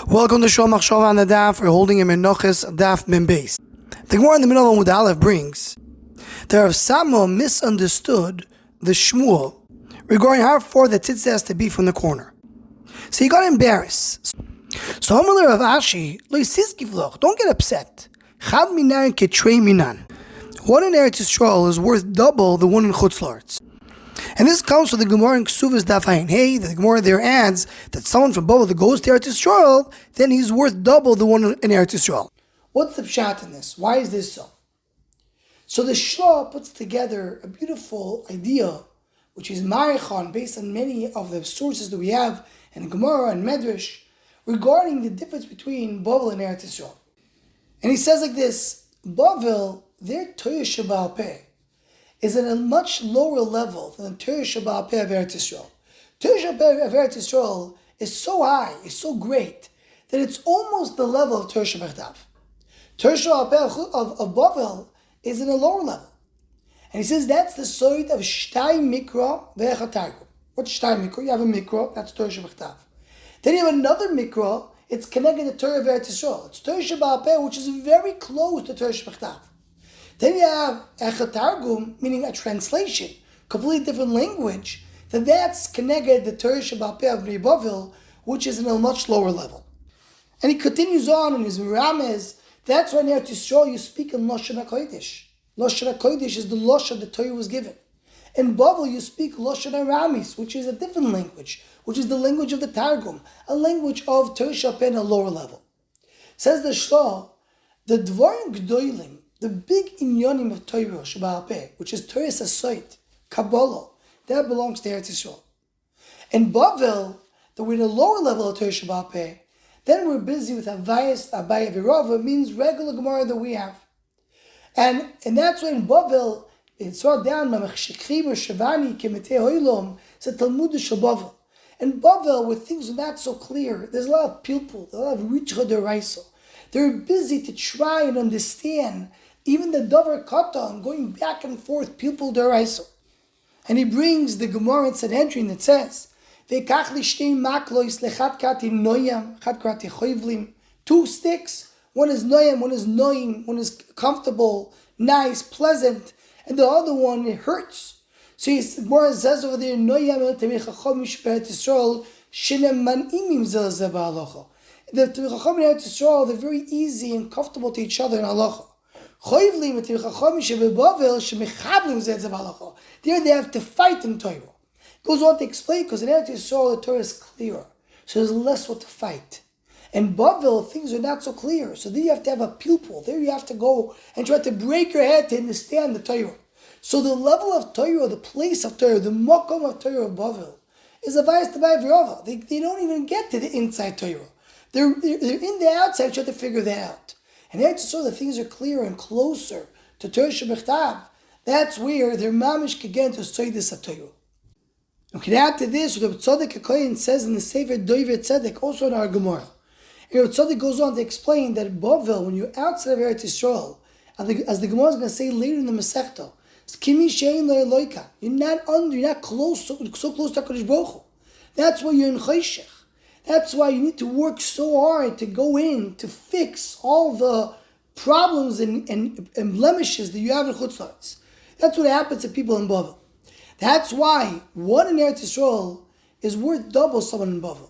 Welcome to Shelo Machshava on the Daf. We're holding a Menachos Daf Mem Beis. The Gemara in the middle of Amud Aleph brings that Rav Sama misunderstood the Shmuel regarding how far the tzitzit has to be from the corner. So he got embarrassed. So Amalei Rav Ashi, lo yisizkiv loch, don't get upset. Chad minan ketrei minan. One in Eretz Yisroel is worth double the one in Chutz La'aretz. And this comes from the Gemara in Ksuvas Daf Ayin Hey. The Gemara there adds that someone from Bavel that goes to Eretz Yisroel, then he's worth double the one in Eretz Yisroel. What's the pshat in this? Why is this so? So the Shelo puts together a beautiful idea, which is Marichon, based on many of the sources that we have in Gemara and Medrash, regarding the difference between Bavel and Eretz Yisroel. And he says like this: Bavel, their Torah Sheba'al Peh is at a much lower level than the Torah Sheba'al Peh of Eretz Yisroel. Torah Sheba'al Peh of Eretz Yisroel is so high, is so great, that it's almost the level of Torah Sheba'al Torah Sheba'al Peh of Bavel is in a lower level. And he says that's the sort of Shtay Mikra ve'Echad Targum. What's Shtay Mikra? You have a Mikra, that's Torah Sheba'al. Then you have another Mikra, it's connected to Torah of Eretz Yisroel. It's Torah Sheba'al Peh, which is very close to Torah Sheba'al. Then you have Echad Targum, meaning a translation, completely different language, that's connected to Torah Sheba'al Peh of Bavel, which is in a much lower level. And he continues on in his Mirames, that's why in Eretz Yisroel you speak in Lashon HaKodesh. Lashon HaKodesh is the Lashon the Torah was given. In Bavel you speak Lashon HaRamis, which is a different language, which is the language of the Targum, a language of Torah Sheba'al Peh in a lower level. Says the Shelo, the Dvarim Gdoilim, the big inyonim of Torah Sheba'al Peh, which is Torah Sasoit, Kabbalah, that belongs to Eretz Yisroel. In Bavel, that we're in a lower level of Torah Sheba'al Peh, then we're busy with Havayas, Abaya Virova, means regular Gemara that we have. And that's why in Bavel, it's brought down, Mamachshechim or Shavani, Kemetei Hoylom, it's a Talmud Shel Bavel. In Bavel, where things are not so clear, there's a lot of pilpul, a lot of Richa D'Oraisa. They're busy to try and understand even the Dover Katan, going back and forth, pilpul D'Oraisa. And he brings the Gemara in Sanhedrin that says, Ve'kach lishtei maklois lechat kati noyam, chat kati choivlim. 2 sticks, one is noyam, one is noyim, one is comfortable, nice, pleasant, and the other one, it hurts. So the Gemara says over there, noyam el temei chacham mishperet Yisrael, shinem man'imim zel zeh ba'alocha. The Chacham in Eretz Yisroel, they're very easy and comfortable to each other in halacha. Choivlim et Chacham shebebavel shemechablim zeh zeh ba'alocha. There they have to fight in Torah. Goes on to explain, because in Eretz Yisroel the Torah is clearer, so there's less what to fight. In Bavel, things are not so clear, so there you have to have a pilpul. There you have to go and try to break your head to understand the Torah. So the level of Torah, the place of Torah, the makom of Torah of Bavel, is a vayas t'bay v'rova. They don't even get to the inside Torah. They're in the outside, try to figure that out. And Eretz Yisroel, the things are clearer and closer to Torah Shebechtav. That's where their mamish can get to Soidus HaTorah. We can add to this what Tzaddik HaKohen says in the Sefer Doiver Tzedek, also in our Gemara. And Tzaddik goes on to explain that Bavel, when you're outside of Eretz Yisroel, as the Gemara is going to say later in the Masechta, you're not close, so close to HaKadosh Baruch Hu. That's why you're in Chayshech. That's why you need to work so hard to go in to fix all the problems and blemishes that you have in Chutz La'aretz. That's what happens to people in Bavel. That's why one in Eretz Yisroel is worth double someone in Bavel,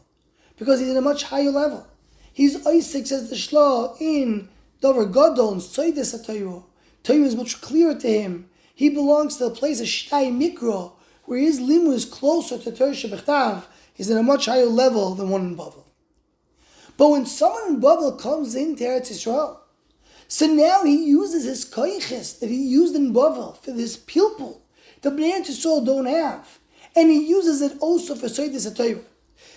because he's in a much higher level. He's Isaac, says the Shelo, in Dover Gadol and Soides HaTorah. Torah is much clearer to him. He belongs to the place of Shtay Mikra, where his limu is closer to Torah Shebechtav. He's in a much higher level than one in Bavel. But when someone in Bavel comes into Eretz Yisroel, so now he uses his koiches that he used in Bavel for this pilpul that Bnei Eretz Yisroel don't have. And he uses it also for Soides HaTorah.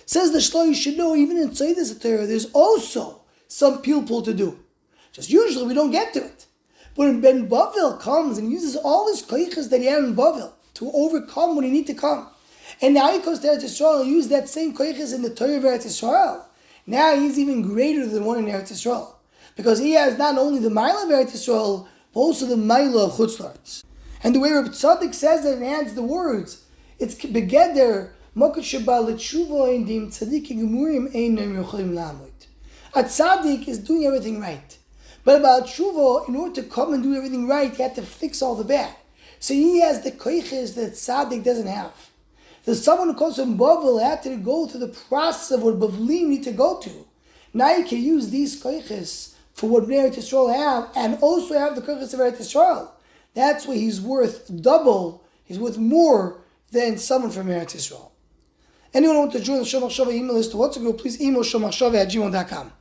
Says the Shelo, you should know, even in Soides HaTorah, there's also some pilpul to do. Just usually we don't get to it. But when Ben Bavel comes and uses all his koiches that he had in Bavel to overcome when he needs to come, and now he comes to Eretz Yisroel and uses that same koiches in the Torah of Eretz Yisroel, now he's even greater than one in Eretz Yisroel. Because he has not only the Maila of Eretz Yisroel, but also the Maila of Chutz La'aretz. And the way Reb Tzaddik says that and adds the words, it's begeder, mokat sheba l'tshuva indim tzaddikim gemurim einam yochalim lamoid. A tzaddik is doing everything right. But about tshuva, in order to come and do everything right, you have to fix all the bad. So he has the koiches that tzaddik doesn't have. There's someone who comes from Bavel had to go through the process of what Bavlim need to go to. Now you can use these koiches for what Eretz Yisroel have, and also have the koiches of Eretz Yisroel. That's why he's worth double, he's worth more than someone from Eretz Yisroel. Anyone who wants to join the Shomachshava email list to WhatsApp group, please email shomachshava@gmail.com.